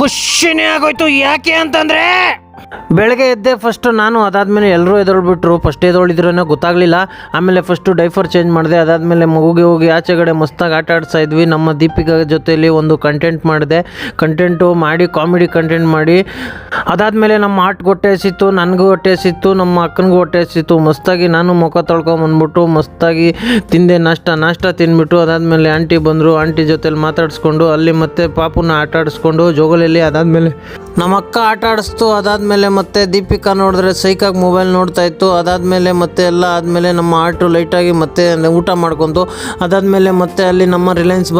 ಖುಷಿನೇ ಆಗೋಯ್ತು. ಯಾಕೆ ಅಂತಂದರೆ ಬೆಳಗ್ಗೆ ಎದ್ದೆ ಫಸ್ಟು ನಾನು, ಅದಾದಮೇಲೆ ಎಲ್ಲರೂ ಎದ್ದೊಳ್ಬಿಟ್ರು. ಫಸ್ಟ್ ಎದ್ದೊಳಿದ್ರೂ ಗೊತ್ತಾಗಲಿಲ್ಲ. ಆಮೇಲೆ ಫಸ್ಟು ಡೈಫರ್ ಚೇಂಜ್ ಮಾಡಿದೆ. ಅದಾದಮೇಲೆ ಮಗುಗೆ ಹೋಗಿ ಆಚೆಗಡೆ ಮಸ್ತಾಗಿ ಆಟ ಆಡ್ತಾ ಇದ್ವಿ. ನಮ್ಮ ದೀಪಿಕಾ ಜೊತೆಯಲ್ಲಿ ಒಂದು ಕಂಟೆಂಟ್ ಮಾಡಿದೆ. ಕಂಟೆಂಟು ಮಾಡಿ ಕಾಮಿಡಿ ಕಂಟೆಂಟ್ ಮಾಡಿ ಅದಾದಮೇಲೆ ನಮ್ಮ ಆಟ್ಗೆ ಹೊಟ್ಟೆ ಹಸಿತ್ತು, ನನಗೂ ಹೊಟ್ಟೆ ಹಸಿತ್ತು, ನಮ್ಮ ಅಕ್ಕನಿಗೂ ಹೊಟ್ಟೆ ಹಸಿತ್ತು. ಮಸ್ತಾಗಿ ನಾನು ಮುಖ ತೊಳ್ಕೊಂಬಂದ್ಬಿಟ್ಟು ಮಸ್ತಾಗಿ ತಿಂದೆ. ನಾಷ್ಟ ತಿಂದ್ಬಿಟ್ಟು ಅದಾದಮೇಲೆ ಆಂಟಿ ಬಂದರು. ಆಂಟಿ ಜೊತೆಲಿ ಮಾತಾಡಿಸ್ಕೊಂಡು ಅಲ್ಲಿ ಮತ್ತೆ ಪಾಪುನ ಆಟ ಆಡಿಸ್ಕೊಂಡು ಜೋಗಲಲ್ಲಿ ಅದಾದಮೇಲೆ ನಮ್ಮ ಅಕ್ಕ ಆಟ ಆಡಿಸ್ತು. ಅದಾದಮೇಲೆ ಮತ್ತೆ ದೀಪಿಕಾ ನೋಡಿದ್ರೆ ಸೈಕಾಗಿ ಮೊಬೈಲ್ ನೋಡ್ತಾ ಇತ್ತು. ಅದಾದಮೇಲೆ ಮತ್ತೆ ಎಲ್ಲ ಆದಮೇಲೆ ನಮ್ಮ ಆಟು ಲೈಟಾಗಿ ಮತ್ತೆ ಊಟ ಮಾಡ್ಕೊಂತು. ಅದಾದಮೇಲೆ ಮತ್ತೆ ಅಲ್ಲಿ ನಮ್ಮ ರಿಲಯನ್ಸ್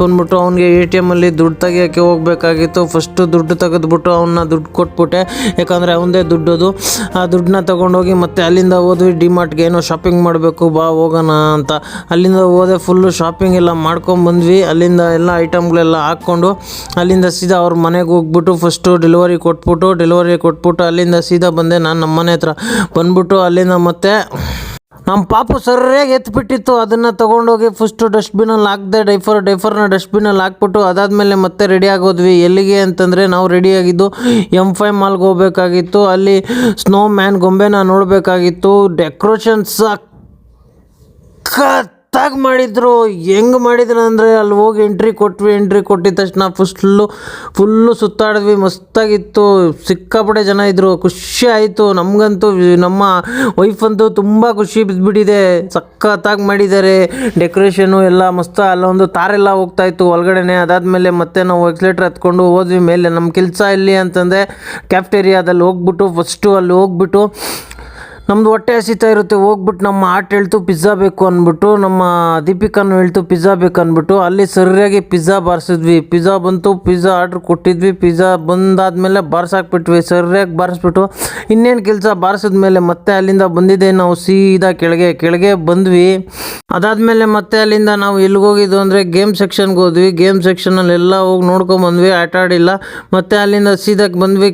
ಬಂದ್ಬಿಟ್ಟು ಅವ್ನಿಗೆ ATM-ಅಲ್ಲಿ ದುಡ್ಡು ತೆಗಿಯೋಕ್ಕೆ ಹೋಗಬೇಕಾಗಿತ್ತು. ಫಸ್ಟು ದುಡ್ಡು ತೆಗೆದ್ಬಿಟ್ಟು ಅವನ್ನ ದುಡ್ಡು ಕೊಟ್ಬಿಟ್ಟೆ, ಯಾಕಂದರೆ ಅವನದೇ ದುಡ್ಡದು. ಆ ದುಡ್ಡನ್ನ ತೊಗೊಂಡೋಗಿ ಮತ್ತೆ ಅಲ್ಲಿಂದ ಹೋದ್ವಿ ಡಿಮಾರ್ಟ್ಗೆ. ಏನೋ ಶಾಪಿಂಗ್ ಮಾಡಬೇಕು ಬಾ ಹೋಗೋಣ ಅಂತ. ಅಲ್ಲಿಂದ ಹೋದೆ, ಫುಲ್ಲು ಶಾಪಿಂಗ್ ಎಲ್ಲ ಮಾಡ್ಕೊಂಬಂದ್ವಿ. ಅಲ್ಲಿಂದ ಎಲ್ಲ ಐಟಮ್ಗಳೆಲ್ಲ ಹಾಕ್ಕೊಂಡು ಅಲ್ಲಿಂದ ಸೀದಾ ಅವ್ರ ಮನೆಗೆ ಹೋಗ್ಬಿಟ್ಟು ಫಸ್ಟು ಡೆಲಿವರಿ ಕೊಟ್ಬಿಟ್ಟು ಅಲ್ಲಿಂದ ಸೀದಾ ಬಂದೆ ನಾನು ನಮ್ಮ ಮನೆ ಹತ್ರ. ಬಂದ್ಬಿಟ್ಟು ಅಲ್ಲಿಂದ ಮತ್ತೆ ನಮ್ಮ ಪಾಪು ಸರಿಯಾಗಿ ಎತ್ಬಿಟ್ಟಿತ್ತು. ಅದನ್ನು ತೊಗೊಂಡೋಗಿ ಫಸ್ಟು ಡಸ್ಟ್ಬಿನಲ್ಲಿ ಹಾಕಿದೆ. ಡೈಫರ್ನ ಡಸ್ಟ್ಬಿನಲ್ಲಿ ಹಾಕ್ಬಿಟ್ಟು ಅದಾದಮೇಲೆ ಮತ್ತೆ ರೆಡಿ ಆಗೋದ್ವಿ. ಎಲ್ಲಿಗೆ ಅಂತಂದರೆ ನಾವು ರೆಡಿಯಾಗಿದ್ದು M5 ಮಾಲ್ಗೆ ಹೋಗ್ಬೇಕಾಗಿತ್ತು. ಅಲ್ಲಿ ಸ್ನೋ ಮ್ಯಾನ್ ಗೊಂಬೆನ ನೋಡಬೇಕಾಗಿತ್ತು. ಡೆಕೋರೇಷನ್ ಸಖತ್ತಾಗಿ ಮಾಡಿದರು. ಹೆಂಗೆ ಮಾಡಿದ್ರು ಅಂದರೆ ಅಲ್ಲಿ ಹೋಗಿ ಎಂಟ್ರಿ ಕೊಟ್ಟಿದ ತಕ್ಷಣ ಫುಲ್ಲು ಸುತ್ತಾಡಿದ್ವಿ. ಮಸ್ತಾಗಿತ್ತು. ಸಿಕ್ಕಾಪಟ್ಟೆ ಜನ ಇದ್ದರು. ಖುಷಿ ಆಯಿತು ನಮಗಂತೂ. ನಮ್ಮ ವೈಫಂತೂ ತುಂಬ ಖುಷಿ ಬಿದ್ದುಬಿಟ್ಟಿದೆ. ಸಖತ್ತಾಗಿ ಮಾಡಿದ್ದಾರೆ ಡೆಕೋರೇಷನು ಎಲ್ಲ ಮಸ್ತ. ಅಲ್ಲೊಂದು ತಾರೆಲ್ಲ ಹೋಗ್ತಾಯಿತ್ತು ಒಳಗಡೆನೆ. ಅದಾದಮೇಲೆ ಮತ್ತೆ ನಾವು ಎಕ್ಸ್ಲೇಟ್ರ್ ಹತ್ಕೊಂಡು ಹೋದ್ವಿ ಮೇಲೆ. ನಮ್ಮ ಕೆಲಸ ಎಲ್ಲಿ ಅಂತಂದರೆ ಕ್ಯಾಫ್ಟೇರಿಯಾದಲ್ಲಿ ಫಸ್ಟು ಅಲ್ಲಿ ಹೋಗ್ಬಿಟ್ಟು ನಮ್ಮದು ಹೊಟ್ಟೆ ಹಸಿತಾ ಇರುತ್ತೆ. ಹೋಗ್ಬಿಟ್ಟು ನಮ್ಮ ಆಟ ಹೇಳ್ತು ಪಿಜ್ಜಾ ಬೇಕು ಅಂದ್ಬಿಟ್ಟು, ನಮ್ಮ ದೀಪಿಕಾನು ಹೇಳ್ತು ಪಿಜ್ಜಾ ಬೇಕು ಅಂದ್ಬಿಟ್ಟು ಅಲ್ಲಿ ಸರಿಯಾಗಿ ಪಿಜ್ಜಾ ಬಾರಿಸಿದ್ವಿ. ಪಿಜ್ಜಾ ಬಂತು, ಪಿಜ್ಜಾ ಆರ್ಡ್ರ್ ಕೊಟ್ಟಿದ್ವಿ. ಪಿಜ್ಜಾ ಬಂದಾದಮೇಲೆ ಬಾರಿಸಾಕ್ಬಿಟ್ವಿ. ಸರಿಯಾಗಿ ಬಾರಿಸ್ಬಿಟ್ಟು ಇನ್ನೇನು ಕೆಲಸ ಬಾರಿಸಿದ್ಮೇಲೆ ಮತ್ತೆ ಅಲ್ಲಿಂದ ಬಂದಿದ್ದೆ ನಾವು ಸೀದಾ ಕೆಳಗೆ ಬಂದ್ವಿ. ಅದಾದಮೇಲೆ ಮತ್ತೆ ಅಲ್ಲಿಂದ ನಾವು ಎಲ್ಲಿಗೆ ಹೋಗಿದ್ದು ಅಂದರೆ ಗೇಮ್ ಸೆಕ್ಷನ್ಗೆ ಹೋದ್ವಿ. ಗೇಮ್ ಸೆಕ್ಷನಲ್ಲಿ ಎಲ್ಲ ಹೋಗಿ ನೋಡ್ಕೊಂಬಂದ್ವಿ. ಆಟ ಆಡಿಲ್ಲ. ಮತ್ತು ಅಲ್ಲಿಂದ ಸೀದಾಕ್ಕೆ ಬಂದ್ವಿ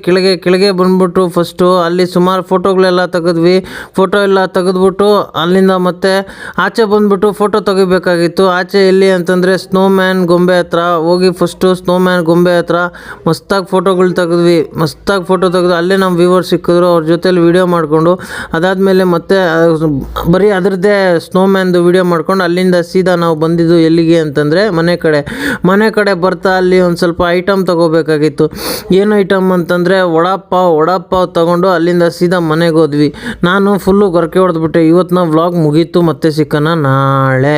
ಕೆಳಗೆ ಬಂದ್ಬಿಟ್ಟು ಫಸ್ಟು ಅಲ್ಲಿ ಸುಮಾರು ಫೋಟೋಗಳೆಲ್ಲ ತೆಗೆದ್ವಿ. ಫೋಟೋ ಎಲ್ಲ ತೆಗೆದ್ಬಿಟ್ಟು ಅಲ್ಲಿಂದ ಮತ್ತೆ ಆಚೆ ಬಂದ್ಬಿಟ್ಟು ಫೋಟೋ ತೆಗಿಬೇಕಾಗಿತ್ತು. ಆಚೆ ಎಲ್ಲಿ ಅಂತಂದರೆ ಸ್ನೋಮ್ಯಾನ್ ಗೊಂಬೆ ಹತ್ರ ಹೋಗಿ ಫಸ್ಟು ಸ್ನೋಮ್ಯಾನ್ ಗೊಂಬೆ ಹತ್ರ ಮಸ್ತಾಗಿ ಫೋಟೋಗಳು ತೆಗೆದ್ವಿ. ಫೋಟೋ ತೆಗೆದು ಅಲ್ಲೇ ನಮ್ಮ ವ್ಯೂವರ್ಸ್ ಸಿಕ್ಕಿದ್ರು. ಅವ್ರ ಜೊತೆಲಿ ವೀಡಿಯೋ ಮಾಡಿಕೊಂಡು ಅದಾದಮೇಲೆ ಮತ್ತೆ ಬರೀ ಅದರದ್ದೇ ಸ್ನೋಮ್ಯಾನ್ದು ವೀಡಿಯೋ ಮಾಡ್ಕೊಂಡು ಅಲ್ಲಿಂದ ಸೀದಾ ನಾವು ಬಂದಿದ್ದು ಎಲ್ಲಿಗೆ ಅಂತಂದರೆ ಮನೆ ಕಡೆ ಬರ್ತಾ ಅಲ್ಲಿ ಒಂದು ಸ್ವಲ್ಪ ಐಟಮ್ ತೊಗೋಬೇಕಾಗಿತ್ತು. ಏನು ಐಟಮ್ ಅಂತಂದರೆ ವಡಾಪಾವ್ ತೊಗೊಂಡು ಅಲ್ಲಿಂದ ಸೀದಾ ಮನೆಗೆ ಹೋದ್ವಿ. ನಾನು ಫುಲ್ಲು ಗೊರಕೆ ಹೊಡೆದ್ಬಿಟ್ಟೆ. ಇವತ್ತು ನಾವು ವ್ಲಾಗ್ ಮುಗೀತು. ಮತ್ತೆ ಸಿಕ್ಕನ ನಾಳೆ.